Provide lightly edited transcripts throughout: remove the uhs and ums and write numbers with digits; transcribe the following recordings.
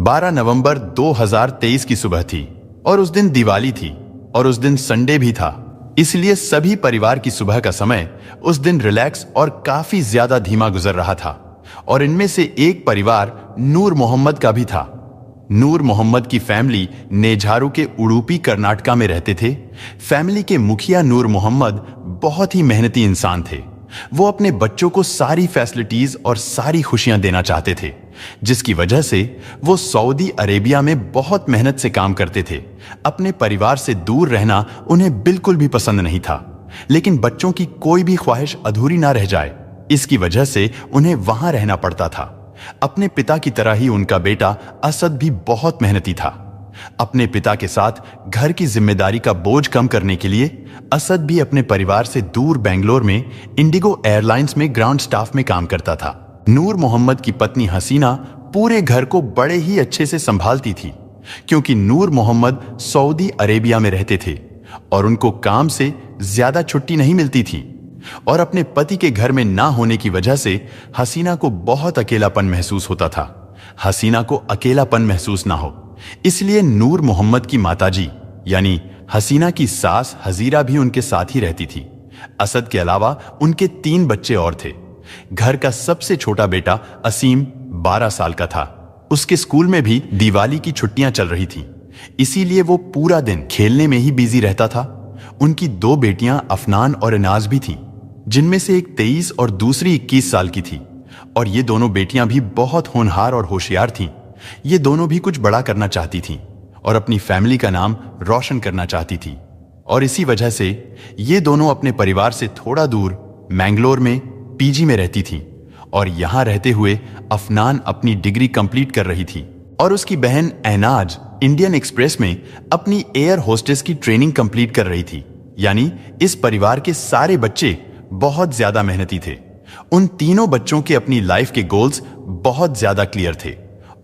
12 नवंबर 2023 की सुबह थी और उस दिन दिवाली थी और उस दिन संडे भी था। इसलिए सभी परिवार की सुबह का समय उस दिन रिलैक्स और काफी ज्यादा धीमा गुजर रहा था। और इनमें से एक परिवार नूर मोहम्मद का भी था। नूर मोहम्मद की फैमिली नेझारू के उडुपी कर्नाटका में रहते थे। फैमिली के मुखिया नूर मोहम्मद बहुत ही मेहनती इंसान थे। वो अपने बच्चों को सारी फैसिलिटीज और सारी खुशियां देना चाहते थे, जिसकी वजह से वो सऊदी अरेबिया में बहुत मेहनत से काम करते थे। अपने परिवार से दूर रहना उन्हें बिल्कुल भी पसंद नहीं था, लेकिन बच्चों की कोई भी ख्वाहिश अधूरी ना रह जाए, इसकी वजह से उन्हें वहां रहना पड़ता था। अपने पिता की तरह ही उनका बेटा असद भी बहुत मेहनती था। अपने पिता के साथ घर की जिम्मेदारी का बोझ कम करने के लिए असद भी अपने परिवार से दूर बेंगलोर में इंडिगो एयरलाइंस में ग्राउंड स्टाफ में काम करता था। नूर मोहम्मद की पत्नी हसीना पूरे घर को बड़े ही अच्छे से संभालती थी, क्योंकि नूर मोहम्मद सऊदी अरेबिया में रहते थे और उनको काम से ज्यादा छुट्टी नहीं मिलती थी। और अपने पति के घर में ना होने की वजह से हसीना को बहुत अकेलापन महसूस होता था। हसीना को अकेलापन महसूस ना हो, इसलिए नूर मोहम्मद की माताजी यानी हसीना की सास हजीरा भी उनके साथ ही रहती थी। असद के अलावा उनके 3 बच्चे और थे। घर का सबसे छोटा बेटा असीम 12 साल का था। उसके स्कूल में भी दिवाली की छुट्टियां चल रही थी, इसीलिए वो पूरा दिन खेलने में ही बिजी रहता था। उनकी 2 बेटियां अफनान और एनाज भी थीं, जिनमें से एक 23 और दूसरी 21 साल की थी। और ये दोनों बेटियां भी बहुत होनहार और होशियार थीं। ये दोनों भी कुछ बड़ा करना चाहती थीं और अपनी फैमिली का नाम रोशन करना चाहती थी। और इसी वजह से ये दोनों अपने परिवार से थोड़ा दूर मैंगलोर में पीजी में रहती थीं। और यहां रहते हुए अफनान अपनी डिग्री कंप्लीट कर रही थी और उसकी बहन एनाज इंडियन एक्सप्रेस में अपनी एयर होस्टेस की ट्रेनिंग कंप्लीट कर रही थी। यानी इस परिवार के सारे बच्चे बहुत ज्यादा मेहनती थे। उन तीनों बच्चों के अपनी लाइफ के गोल्स बहुत ज्यादा क्लियर थे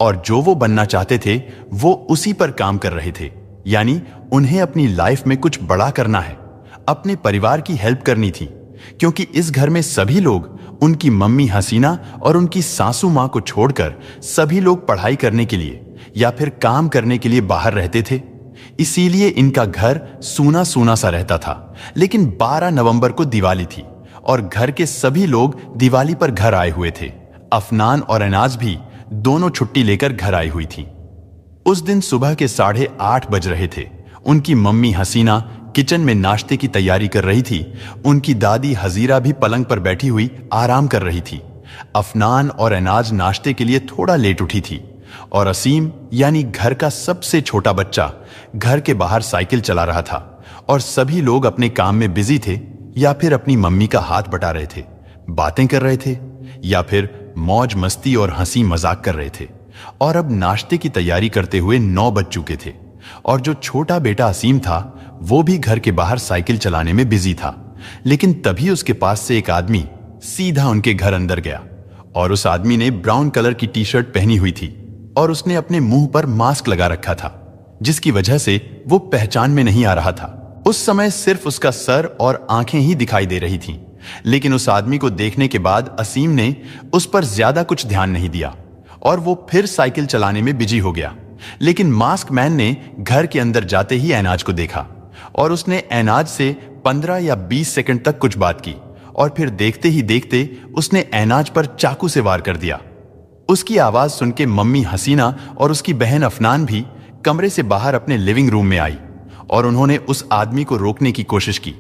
और जो वो बनना चाहते थे वो उसी पर काम कर रहे थे। यानी उन्हें अपनी लाइफ में कुछ बड़ा करना है, अपने परिवार की हेल्प करनी थी, क्योंकि इस घर में सभी लोग उनकी मम्मी हसीना और उनकी सासू मां को छोड़कर सभी लोग पढ़ाई करने के लिए या फिर काम करने के लिए बाहर रहते थे। इसीलिए इनका घर सूना सूना सा रहता था। लेकिन 12 नवंबर को दिवाली थी और घर के सभी लोग दिवाली पर घर आए हुए थे। अफनान और एनाज भी दोनों छुट्टी लेकर घर आई हुई थी। उस दिन सुबह के 8:30 बज रहे थे। उनकी मम्मी हसीना किचन में नाश्ते की तैयारी कर रही थी। उनकी दादी हजीरा भी पलंग पर बैठी हुई आराम कर रही थी। अफनान और एनाज नाश्ते के लिए थोड़ा लेट उठी थी और असीम यानी घर का सबसे छोटा बच्चा घर के बाहर साइकिल चला रहा था और सभी लोग अपने काम में बिजी थे या फिर अपनी मम्मी का हाथ बटा रहे थे, बातें कर रहे थे या फिर मौज मस्ती और हंसी मजाक कर रहे थे। और अब नाश्ते की तैयारी करते हुए 9 बज चुके थे और जो छोटा बेटा असीम था वो भी घर के बाहर साइकिल चलाने में बिजी था। लेकिन तभी उसके पास से एक आदमी सीधा उनके घर अंदर गया और उस आदमी ने ब्राउन कलर की टी शर्ट पहनी हुई थी और उसने अपने मुंह पर मास्क लगा रखा था, जिसकी वजह से वो पहचान में नहीं आ रहा था। उस समय सिर्फ उसका सर और आंखें ही दिखाई दे रही थीं। लेकिन उस आदमी को देखने के बाद असीम ने उस पर ज्यादा कुछ ध्यान नहीं दिया और वो फिर साइकिल चलाने में बिजी हो गया। लेकिन मास्क मैन ने घर के अंदर जाते ही एनाज को देखा और उसने एनाज से 15 या 20 सेकंड तक कुछ बात की और फिर देखते ही देखते उसने एनाज पर चाकू से वार कर दिया। उसकी आवाज सुन के मम्मी हसीना और उसकी बहन अफनान भी कमरे से बाहर अपने लिविंग रूम में आई और उन्होंने उस आदमी को रोकने की कोशिश की।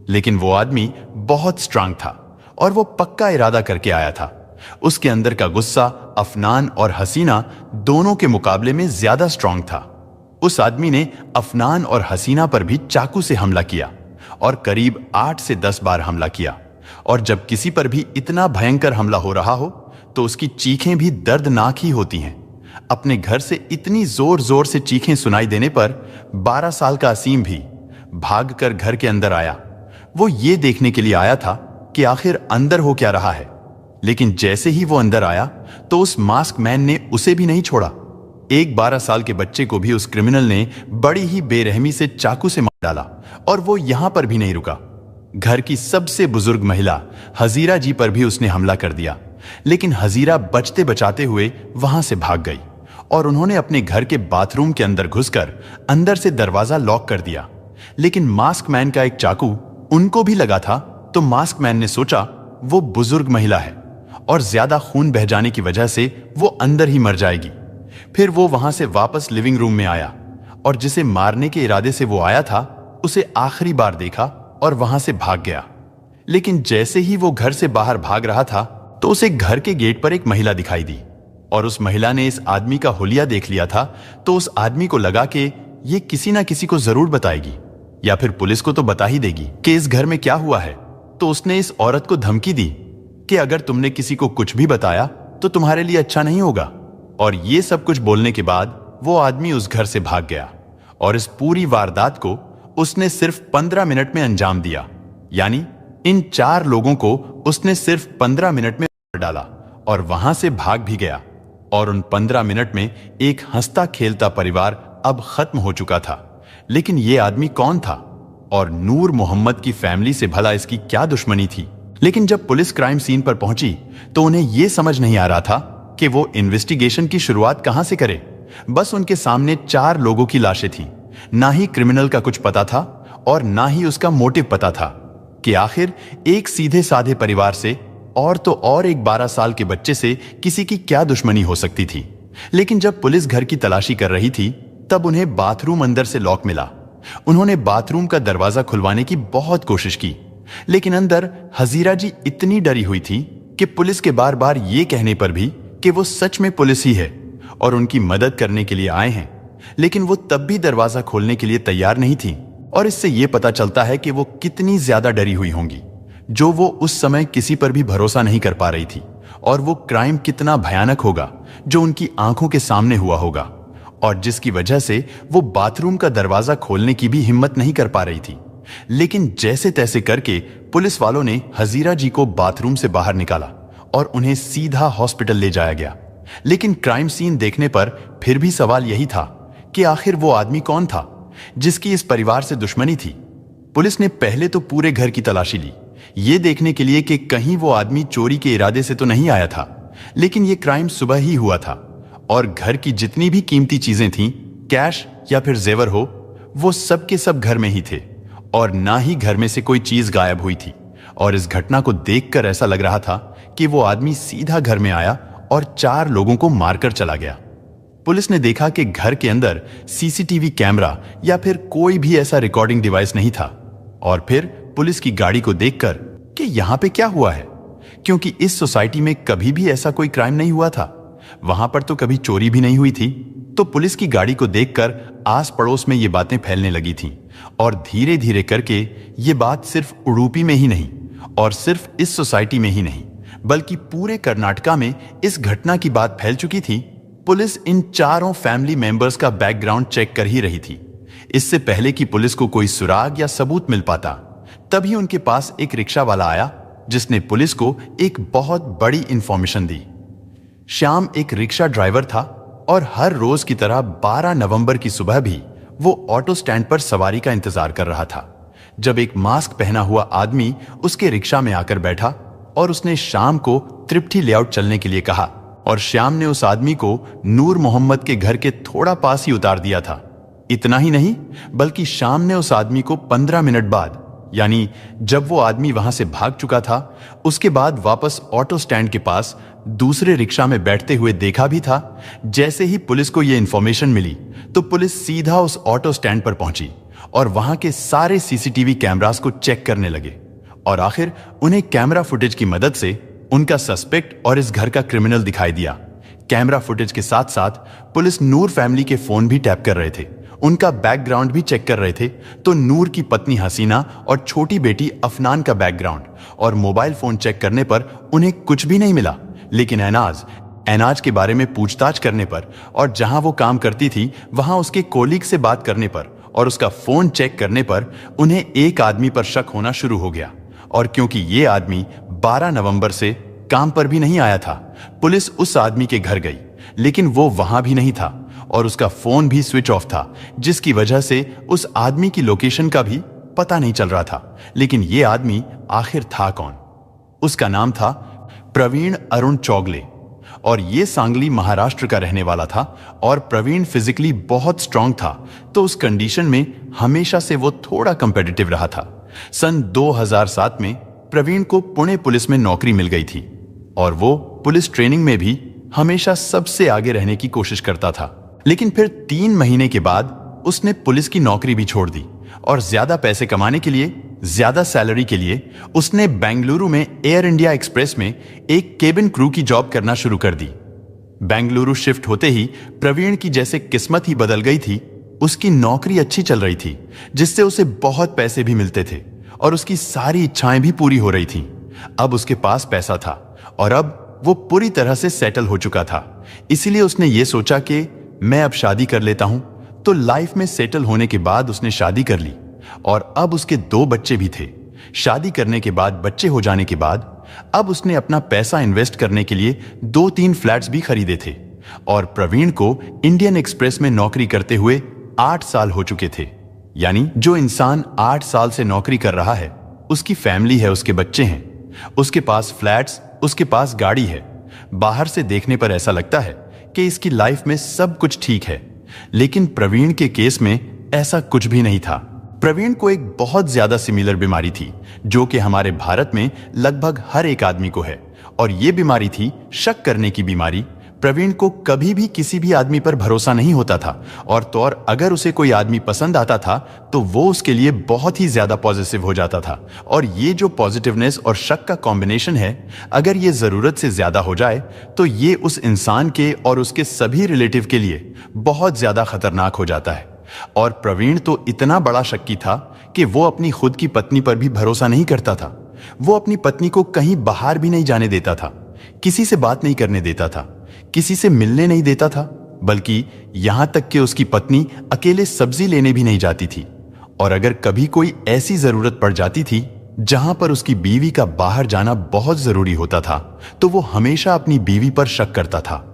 लेकिन वो आदमी बहुत स्ट्रांग था और वो पक्का इरादा करके आया था। उसके अंदर का गुस्सा अफनान और हसीना दोनों के मुकाबले में ज्यादा स्ट्रांग था। उस आदमी ने अफनान और हसीना पर भी चाकू से हमला किया और करीब 8 से 10 बार हमला किया। और जब किसी पर भी इतना भयंकर हमला हो रहा हो तो उसकी चीखें भी दर्दनाक ही होती हैं। अपने घर से इतनी जोर जोर से चीखें सुनाई देने पर 12 साल का असीम भी भागकर घर के अंदर आया। वो ये देखने के लिए आया था कि आखिर अंदर हो क्या रहा है। लेकिन जैसे ही वो अंदर आया तो उस मास्क मैन ने उसे भी नहीं छोड़ा। एक 12 साल के बच्चे को भी उस क्रिमिनल ने बड़ी ही बेरहमी से चाकू से मार डाला और वो यहां पर भी नहीं रुका। घर की सबसे बुजुर्ग महिला हजीरा जी पर भी उसने हमला कर दिया। लेकिन हजीरा बचते बचाते हुए वहां से भाग गई और उन्होंने अपने घर के बाथरूम के अंदर घुसकर अंदर से दरवाजा लॉक कर दिया। लेकिन मास्क मैन का एक चाकू उनको भी लगा था, तो मास्क मैन ने सोचा वो बुजुर्ग महिला है और ज्यादा खून बह जाने की वजह से वो अंदर ही मर जाएगी। फिर वो वहां से वापस लिविंग रूम में आया और जिसे मारने के इरादे से वो आया था उसे आखिरी बार देखा और वहां से भाग गया। लेकिन जैसे ही वो घर से बाहर भाग रहा था तो उसे घर के गेट पर एक महिला दिखाई दी और उस महिला ने इस आदमी का हुलिया देख लिया था, तो उस आदमी को लगा कि ये किसी ना किसी को जरूर बताएगी या फिर पुलिस को तो बता ही देगी कि इस घर में क्या हुआ है। तो उसने इस औरत को धमकी दी कि अगर तुमने किसी को कुछ भी बताया तो तुम्हारे लिए अच्छा नहीं होगा। और ये सब कुछ बोलने के बाद वो आदमी उस घर से भाग गया और इस पूरी वारदात को उसने सिर्फ 15 मिनट में अंजाम दिया। यानी इन 4 लोगों को उसने सिर्फ 15 मिनट में मार डाला और वहां से भाग भी गया। और उन 15 मिनट में एक हंसता खेलता परिवार अब खत्म हो चुका था। लेकिन ये आदमी कौन था और नूर मोहम्मद की फैमिली से भला इसकी क्या दुश्मनी थी? लेकिन जब पुलिस क्राइम सीन पर पहुंची तो उन्हें यह समझ नहीं आ रहा था कि वो इन्वेस्टिगेशन की शुरुआत कहां से करे। बस उनके सामने 4 लोगों की लाशें थीं। ना ही क्रिमिनल का कुछ पता था और ना ही उसका मोटिव पता था कि आखिर एक सीधे साधे परिवार से और तो और एक 12 साल के बच्चे से किसी की क्या दुश्मनी हो सकती थी। लेकिन जब पुलिस घर की तलाशी कर रही थी तब उन्हें बाथरूम अंदर से लॉक मिला। उन्होंने बाथरूम का दरवाजा खुलवाने की बहुत कोशिश की, लेकिन अंदर हजीरा जी इतनी डरी हुई थी कि पुलिस के बार बार ये कहने पर भी कि वो सच में पुलिस ही है और उनकी मदद करने के लिए आए हैं, लेकिन वो तब भी दरवाजा खोलने के लिए तैयार नहीं थी। और इससे यह पता चलता है कि वो कितनी ज्यादा डरी हुई होंगी, जो वो उस समय किसी पर भी भरोसा नहीं कर पा रही थी, और वो क्राइम कितना भयानक होगा जो उनकी आंखों के सामने हुआ होगा और जिसकी वजह से वो बाथरूम का दरवाजा खोलने की भी हिम्मत नहीं कर पा रही थी। लेकिन जैसे तैसे करके पुलिस वालों ने हजीरा जी को बाथरूम से बाहर निकाला और उन्हें सीधा हॉस्पिटल ले जाया गया। लेकिन क्राइम सीन देखने पर फिर भी सवाल यही था कि आखिर वो आदमी कौन था जिसकी इस परिवार से दुश्मनी थी। पुलिस ने पहले तो पूरे घर की तलाशी ली, ये देखने के लिए कि कहीं वो आदमी चोरी के इरादे से तो नहीं आया था। लेकिन ये क्राइम सुबह ही हुआ था और घर की जितनी भी कीमती चीजें थीं, कैश या फिर जेवर हो, वो सब के सब घर में ही थे और ना ही घर में से कोई चीज गायब हुई थी। और इस घटना को देखकर ऐसा लग रहा था कि वो आदमी सीधा घर में आया और 4 लोगों को मारकर चला गया। पुलिस ने देखा कि घर के अंदर सीसीटीवी कैमरा या फिर कोई भी ऐसा रिकॉर्डिंग डिवाइस नहीं था। और फिर पुलिस की गाड़ी को देखकर कि यहां पे क्या हुआ है, क्योंकि इस सोसाइटी में कभी भी ऐसा कोई क्राइम नहीं हुआ था, वहां पर तो कभी चोरी भी नहीं हुई थी। तो पुलिस की गाड़ी को देखकर आस पड़ोस में ये बातें फैलने लगी थीं और धीरे धीरे करके ये बात सिर्फ उडुपी में ही नहीं और सिर्फ इस सोसाइटी में ही नहीं बल्कि पूरे कर्नाटका में इस घटना की बात फैल चुकी थी। पुलिस इन 4 फैमिली मेंबर्स का बैकग्राउंड चेक कर ही रही थी। इससे पहले कि पुलिस को कोई सुराग या सबूत मिल पाता, तभी उनके पास एक रिक्शा वाला आया जिसने पुलिस को एक बहुत बड़ी इंफॉर्मेशन दी। श्याम एक रिक्शा ड्राइवर था और हर रोज की तरह 12 नवंबर की सुबह भी वो ऑटो स्टैंड पर सवारी का इंतजार कर रहा था, जब एक मास्क पहना हुआ आदमी उसके रिक्शा में आकर बैठा और उसने श्याम को त्रिप्ठी लेआउट चलने के लिए कहा। और श्याम ने उस आदमी को नूर मोहम्मद के घर के थोड़ा पास ही उतार दिया था। इतना ही नहीं, बल्कि श्याम ने उस आदमी को 15 मिनट बाद, यानी जब वो आदमी वहां से भाग चुका था, उसके बाद वापस ऑटो स्टैंड के पास दूसरे रिक्शा में बैठते हुए देखा भी था। जैसे ही पुलिस को यह इंफॉर्मेशन मिली तो पुलिस सीधा उस ऑटो स्टैंड पर पहुंची और वहां के सारे सीसीटीवी कैमरास को चेक करने लगे और आखिर उन्हें कैमरा फुटेज की मदद से उनका सस्पेक्ट और इस घर का क्रिमिनल दिखाई दिया। कैमरा फुटेज के साथ साथ पुलिस नूर फैमिली के फोन भी टैप कर रहे थे, उनका बैकग्राउंड भी चेक कर रहे थे। तो नूर की पत्नी हसीना और छोटी बेटी अफनान का बैकग्राउंड और मोबाइल फोन चेक करने पर उन्हें कुछ भी नहीं मिला। लेकिन एनाज के बारे में पूछताछ करने पर और जहां वो काम करती थी वहां उसके कोलीग से बात करने पर और उसका फोन चेक करने पर उन्हें एक आदमी पर शक होना शुरू हो गया। और क्योंकि ये आदमी 12 नवंबर से काम पर भी नहीं आया था, पुलिस उस आदमी के घर गई, लेकिन वो वहां भी नहीं था और उसका फोन भी स्विच ऑफ था, जिसकी वजह से उस आदमी की लोकेशन का भी पता नहीं चल रहा था। लेकिन ये आदमी आखिर था कौन? उसका नाम था प्रवीण अरुण चौगले और ये सांगली महाराष्ट्र का रहने वाला था और प्रवीण फिजिकली बहुत स्ट्रांग था, तो उस कंडीशन में हमेशा से वो थोड़ा कंपेटिटिव रहा था। सन 2007 में प्रवीण को पुणे पुलिस में नौकरी मिल गई थी और वो पुलिस ट्रेनिंग में भी हमेशा सबसे आगे रहने की कोशिश करता था। लेकिन फिर 3 महीने के बाद उसने पुलिस की नौकरी भी छोड़ दी और ज्यादा पैसे कमाने के लिए, ज्यादा सैलरी के लिए उसने बेंगलुरु में एयर इंडिया एक्सप्रेस में एक केबिन क्रू की जॉब करना शुरू कर दी। बेंगलुरु शिफ्ट होते ही प्रवीण की जैसे किस्मत ही बदल गई थी। उसकी नौकरी अच्छी चल रही थी, जिससे उसे बहुत पैसे भी मिलते थे और उसकी सारी इच्छाएं भी पूरी हो रही थीं। अब उसके पास पैसा था और अब वो पूरी तरह से सेटल हो चुका था। इसीलिए उसने ये सोचा कि मैं अब शादी कर लेता हूं। तो लाइफ में सेटल होने के बाद उसने शादी कर ली और अब उसके 2 बच्चे भी थे। शादी करने के बाद, बच्चे हो जाने के बाद अब उसने अपना पैसा इन्वेस्ट करने के लिए 2-3 फ्लैट्स भी खरीदे थे। और प्रवीण को इंडियन एक्सप्रेस में नौकरी करते हुए 8 साल हो चुके थे। यानी जो इंसान 8 साल से नौकरी कर रहा है, उसकी फैमिली है, उसके बच्चे हैं, उसके पास फ्लैट्स, उसके पास गाड़ी है। बाहर से देखने पर ऐसा लगता है कि इसकी लाइफ में सब कुछ ठीक है, लेकिन प्रवीण के केस में ऐसा कुछ भी नहीं था। प्रवीण को एक बहुत ज्यादा सिमिलर बीमारी थी, जो कि हमारे भारत में लगभग हर एक आदमी को है, और यह बीमारी थी शक करने की बीमारी। प्रवीण को कभी भी किसी भी आदमी पर भरोसा नहीं होता था और अगर उसे कोई आदमी पसंद आता था तो वो उसके लिए बहुत ही ज्यादा पॉजिटिव हो जाता था। और ये जो पॉजिटिवनेस और शक का कॉम्बिनेशन है, अगर ये जरूरत से ज्यादा हो जाए तो ये उस इंसान के और उसके सभी रिलेटिव के लिए बहुत ज्यादा खतरनाक हो जाता है। और प्रवीण तो इतना बड़ा शक्की था कि वो अपनी खुद की पत्नी पर भी भरोसा नहीं करता था। वो अपनी पत्नी को कहीं बाहर भी नहीं जाने देता था, किसी से बात नहीं करने देता था, किसी से मिलने नहीं देता था, बल्कि यहां तक कि उसकी पत्नी अकेले सब्जी लेने भी नहीं जाती थी। और अगर कभी कोई ऐसी जरूरत पड़ जाती थी जहां पर उसकी बीवी का बाहर जाना बहुत जरूरी होता था, तो वो हमेशा अपनी बीवी पर शक करता था।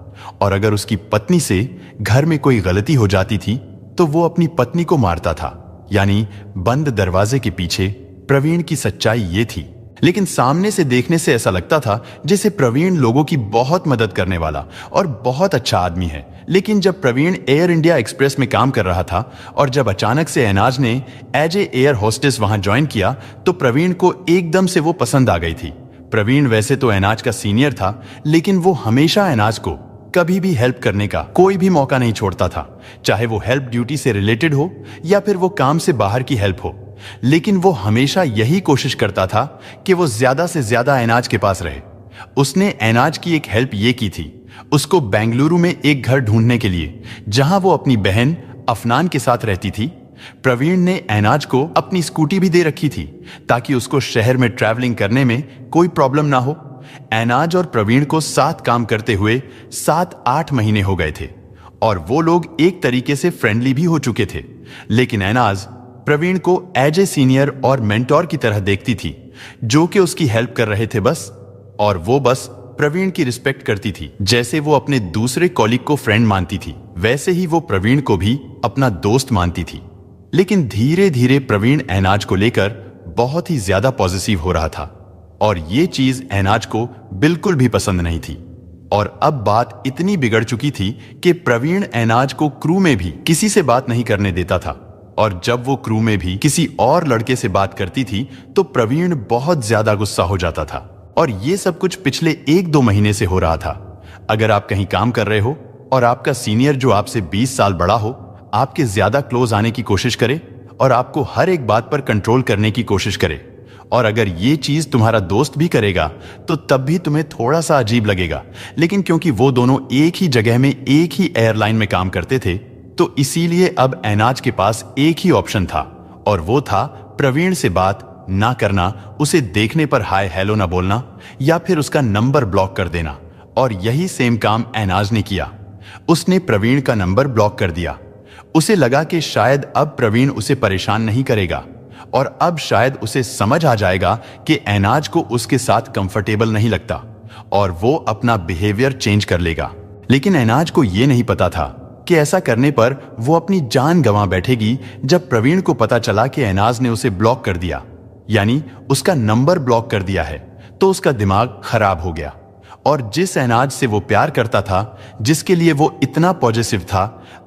और अगर उसकी पत्नी से घर में कोई गलती हो जाती थी तो वो अपनी पत्नी को मारता था। यानी बंद दरवाजे के पीछे प्रवीण की सच्चाई ये थी। लेकिन सामने से देखने से ऐसा लगता था जैसे प्रवीण लोगों की बहुत मदद करने वाला और बहुत अच्छा आदमी है। लेकिन जब प्रवीण एयर इंडिया एक्सप्रेस में काम कर रहा था और जब अचानक से एनाज ने एज ए एयर होस्टेस वहां ज्वाइन किया, तो प्रवीण को एकदम से वो पसंद आ गई थी। प्रवीण वैसे तो एनाज का सीनियर था, लेकिन वो हमेशा एनाज को कभी भी हेल्प करने का कोई भी मौका नहीं छोड़ता था, चाहे वो हेल्प ड्यूटी से रिलेटेड हो या फिर वो काम से बाहर की हेल्प हो। लेकिन वो हमेशा यही कोशिश करता था कि वो ज्यादा से ज्यादा एनाज के पास रहे। उसने एनाज की एक हेल्प ये की थी, उसको बेंगलुरु में एक घर ढूंढने के लिए, जहां वो अपनी बहन अफनान के साथ रहती थी। प्रवीण ने एनाज को अपनी स्कूटी भी दे रखी थी ताकि उसको शहर में ट्रैवलिंग करने में कोई प्रॉब्लम ना हो। एनाज और प्रवीण को साथ काम करते हुए 7-8 महीने हो गए थे और वो लोग एक तरीके से फ्रेंडली भी हो चुके थे। लेकिन एनाज प्रवीण को एज ए सीनियर और मेंटोर की तरह देखती थी, जो कि उसकी हेल्प कर रहे थे बस, और वो बस प्रवीण की रिस्पेक्ट करती थी। जैसे वो अपने दूसरे कॉलीग को फ्रेंड मानती थी, वैसे ही वो प्रवीण को भी अपना दोस्त मानती थी। लेकिन धीरे धीरे प्रवीण एनाज को लेकर बहुत ही ज्यादा पॉजिटिव हो रहा था और ये चीज एनाज को बिल्कुल भी पसंद नहीं थी। और अब बात इतनी बिगड़ चुकी थी कि प्रवीण एनाज को क्रू में भी किसी से बात नहीं करने देता था, और जब वो क्रू में भी किसी और लड़के से बात करती थी तो प्रवीण बहुत ज्यादा गुस्सा हो जाता था। और ये सब कुछ पिछले 1-2 महीने से हो रहा था। अगर आप कहीं काम कर रहे हो और आपका सीनियर जो आपसे 20 साल बड़ा हो आपके ज्यादा क्लोज आने की कोशिश करे और आपको हर एक बात पर कंट्रोल करने की कोशिश करे, और अगर ये चीज तुम्हारा दोस्त भी करेगा तो तब भी तुम्हें थोड़ा सा अजीब लगेगा। लेकिन क्योंकि वो दोनों एक ही जगह में एक ही एयरलाइन में काम करते थे, तो इसीलिए अब एनाज के पास एक ही ऑप्शन था, और वो था प्रवीण से बात ना करना, उसे देखने पर हाय हेलो ना बोलना, या फिर उसका नंबर ब्लॉक कर देना। और यही सेम काम एनाज ने किया। उसने प्रवीण का नंबर ब्लॉक कर दिया। उसे लगा कि शायद अब प्रवीण उसे परेशान नहीं करेगा और अब शायद उसे समझ आ जाएगा कि एनाज को उसके साथ कंफर्टेबल नहीं लगता और वो अपना बिहेवियर चेंज कर लेगा। लेकिन एनाज को यह नहीं पता था कि ऐसा करने पर वो अपनी जान गंवा बैठेगी। जब प्रवीण को पता चला कि एनाज ने उसे ब्लॉक कर दिया, यानी उसका नंबर ब्लॉक कर दिया है, तो उसका दिमाग खराब हो गया और जिस अनाज से वो प्यार करता था, जिसके लिए वो इतना पॉजिटिव था,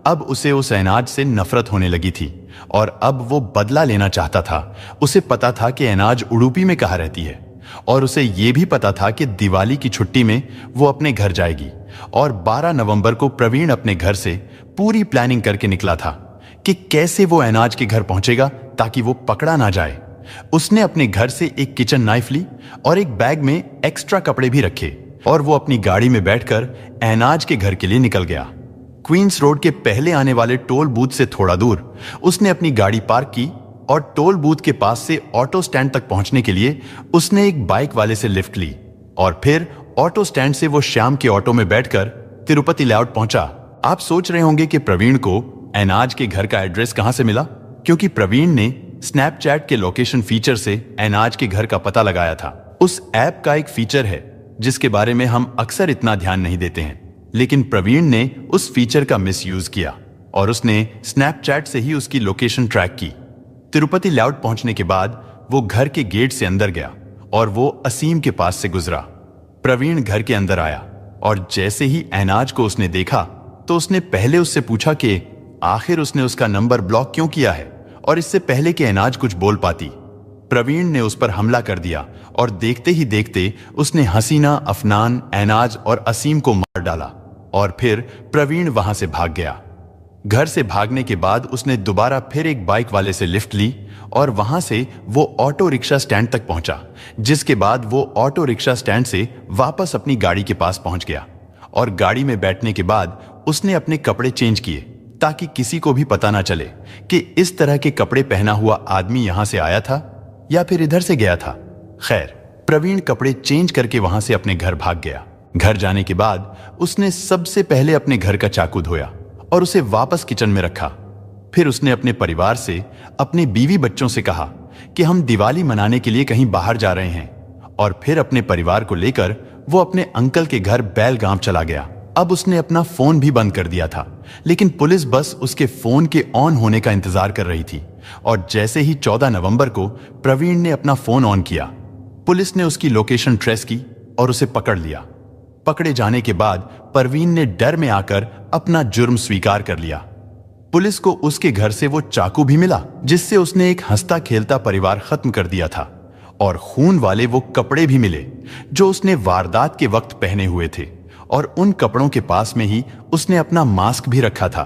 अब उसे उस अनाज से नफरत होने लगी थी और अब वो बदला लेना चाहता था। उसे पता था कि अनाज उडुपी में कहाँ रहती है और उसे ये भी पता था कि दिवाली की छुट्टी में वो अपने घर जाएगी। और 12 नवंबर को प्रवीण अपने घर से पूरी प्लानिंग करके निकला था कि कैसे वो अनाज के घर पहुंचेगा ताकि वो पकड़ा ना जाए। उसने अपने घर से एक किचन नाइफ ली और एक बैग में एक्स्ट्रा कपड़े भी रखे और वो अपनी गाड़ी में बैठकर अनाज के घर के लिए निकल गया। क्वींस रोड के पहले आने वाले टोल बूथ से थोड़ा दूर उसने अपनी गाड़ी पार्क की और टोल बूथ के पास से ऑटो स्टैंड तक पहुंचने के लिए उसने एक बाइक वाले से लिफ्ट ली और फिर ऑटो स्टैंड से वो श्याम के ऑटो में बैठकर तिरुपति लेआउट पहुंचा। आप सोच रहे होंगे कि प्रवीण को अनाज के घर का एड्रेस कहां से मिला, क्योंकि प्रवीण ने स्नैपचैट के लोकेशन फीचर से अनाज के घर का पता लगाया था। उस ऐप का एक फीचर है जिसके बारे में हम अक्सर इतना ध्यान नहीं देते हैं, लेकिन प्रवीण ने उस फीचर का मिसयूज किया और उसने स्नैपचैट से ही उसकी लोकेशन ट्रैक की। तिरुपति लेआउट पहुंचने के बाद वो घर के गेट से अंदर गया और वो असीम के पास से गुजरा। प्रवीण घर के अंदर आया और जैसे ही अनाज को उसने देखा तो उसने पहले उससे पूछा कि आखिर उसने उसका नंबर ब्लॉक क्यों किया है और इससे पहले कि अनाज कुछ बोल पाती, प्रवीण ने उस पर हमला कर दिया और देखते ही देखते उसने हसीना, अफनान, अनाज और असीम को मार डाला और फिर प्रवीण वहां से भाग गया। घर से भागने के बाद उसने दोबारा फिर एक बाइक वाले से लिफ्ट ली और वहां से वो ऑटो रिक्शा स्टैंड तक पहुंचा, जिसके बाद वो ऑटो रिक्शा स्टैंड से वापस अपनी गाड़ी के पास पहुंच गया और गाड़ी में बैठने के बाद उसने अपने कपड़े चेंज किए ताकि किसी को भी पता ना चले कि इस तरह के कपड़े पहना हुआ आदमी यहां से आया था या फिर इधर से गया था। खैर, प्रवीण कपड़े चेंज करके वहां से अपने घर भाग गया। घर जाने के बाद उसने सबसे पहले अपने घर का चाकू धोया और उसे वापस किचन में रखा। फिर उसने अपने परिवार से, अपने बीवी बच्चों से कहा कि हम दिवाली मनाने के लिए कहीं बाहर जा रहे हैं और फिर अपने परिवार को लेकर वो अपने अंकल के घर बेलगाम चला गया। अब उसने अपना फोन भी बंद कर दिया था, लेकिन पुलिस बस उसके फोन के ऑन होने का इंतजार कर रही थी और जैसे ही 14 नवंबर को प्रवीण ने अपना फोन ऑन किया, पुलिस ने उसकी लोकेशन ट्रेस की और उसे पकड़ लिया। पकड़े जाने के बाद प्रवीण ने डर में आकर अपना जुर्म स्वीकार कर लिया। पुलिस को उसके घर से वो चाकू भी मिला जिससे उसने एक हंसता खेलता परिवार खत्म कर दिया था और खून वाले वो कपड़े भी मिले जो उसने वारदात के वक्त पहने हुए थे और उन कपड़ों के पास में ही उसने अपना मास्क भी रखा था।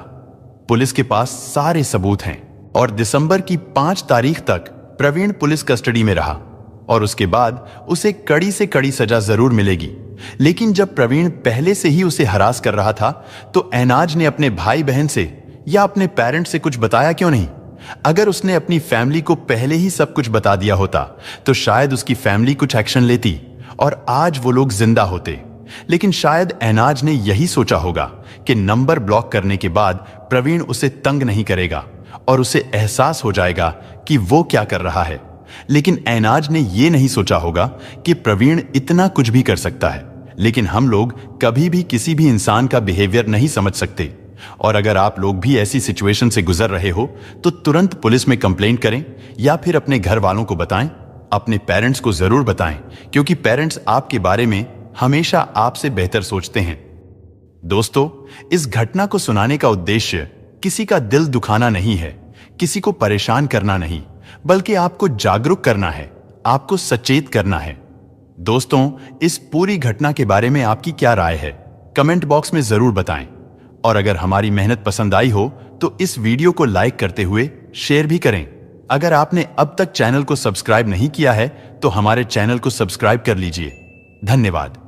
पुलिस के पास सारे सबूत हैं और दिसंबर की 5 तारीख तक प्रवीण पुलिस कस्टडी में रहा और उसके बाद उसे कड़ी से कड़ी सजा जरूर मिलेगी। लेकिन जब प्रवीण पहले से ही उसे हरास कर रहा था तो अनाज ने अपने भाई बहन से या अपने पेरेंट्स से कुछ बताया क्यों नहीं? अगर उसने अपनी फैमिली को पहले ही सब कुछ बता दिया होता तो शायद उसकी फैमिली कुछ एक्शन लेती और आज वो लोग जिंदा होते। लेकिन शायद अनाज ने यही सोचा होगा कि नंबर ब्लॉक करने के बाद प्रवीण उसे तंग नहीं करेगा और उसे एहसास हो जाएगा कि वो क्या कर रहा है। लेकिन अनाज ने यह नहीं सोचा होगा कि प्रवीण इतना कुछ भी कर सकता है। लेकिन हम लोग कभी भी किसी भी इंसान का बिहेवियर नहीं समझ सकते और अगर आप लोग भी ऐसी सिचुएशन से गुजर रहे हो तो तुरंत पुलिस में कंप्लेंट करें या फिर अपने घर वालों को बताएं। अपने पेरेंट्स को जरूर बताएं क्योंकि पेरेंट्स आपके बारे में हमेशा आपसे बेहतर सोचते हैं। दोस्तों, इस घटना को सुनाने का उद्देश्य किसी का दिल दुखाना नहीं है, किसी को परेशान करना नहीं, बल्कि आपको जागरूक करना है, आपको सचेत करना है। दोस्तों, इस पूरी घटना के बारे में आपकी क्या राय है? कमेंट बॉक्स में जरूर बताएं और अगर हमारी मेहनत पसंद आई हो तो इस वीडियो को लाइक करते हुए शेयर भी करें। अगर आपने अब तक चैनल को सब्सक्राइब नहीं किया है तो हमारे चैनल को सब्सक्राइब कर लीजिए। धन्यवाद।